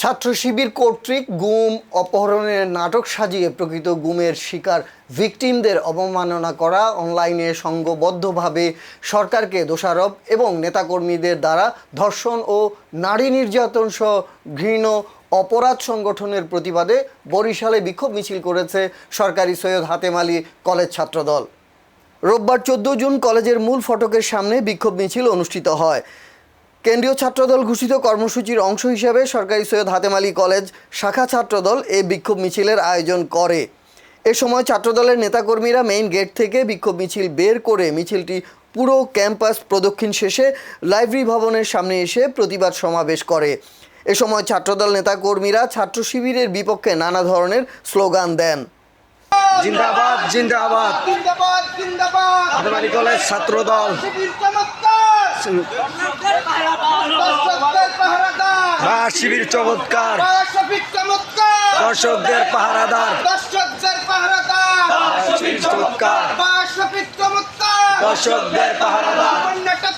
ছাত্র শিবির কর্তৃক গুম অপহরণের নাটক সাজিয়ে প্রকৃত গুমের শিকার ভিকটিমদের অবমাননা করা, অনলাইনে সংঘবদ্ধভাবে সরকারকে দোষারোপ এবং নেতাকর্মীদের দ্বারা ধর্ষণ ও নারী নির্যাতন সহ ঘৃণ্য অপরাধ সংগঠনের প্রতিবাদে বরিশালে বিক্ষোভ মিছিল করেছে সরকারি সৈয়দ হাতেম আলী কলেজ ছাত্রদল। রোববার 14 জুন কলেজের মূল ফটকের সামনে বিক্ষোভ মিছিল অনুষ্ঠিত হয়। কেন্দ্রীয় ছাত্রদল ঘোষিত কর্মসূচির অংশ হিসেবে সরকারি সৈয়দ হাতেম আলী কলেজ শাখা ছাত্রদল এই বিক্ষোভ মিছিলের আয়োজন করে। এ সময় ছাত্রদলের নেতাকর্মীরা মেইন গেট থেকে বিক্ষোভ মিছিল বের করে মিছিলটি পুরো ক্যাম্পাস প্রদক্ষিণ শেষে লাইব্রেরি ভবনের সামনে এসে প্রতিবাদ সমাবেশ করে। এ সময় ছাত্রদল নেতাকর্মীরা ছাত্র শিবিরের বিপক্ষে নানা ধরনের স্লোগান দেন। জিন্দাবাদ জিন্দাবাদ জিন্দাবাদ জিন্দাবাদ হাতেম আলী কলেজ ছাত্রদল দর্শকদের পাহারাদার বা শিবির চমৎকার শফিক চমৎকার দর্শকদের পাহারাদার দর্শকদের পাহারাদার শিবির চমৎকার শফিক চমৎকার দর্শকদের পাহারাদার নাটক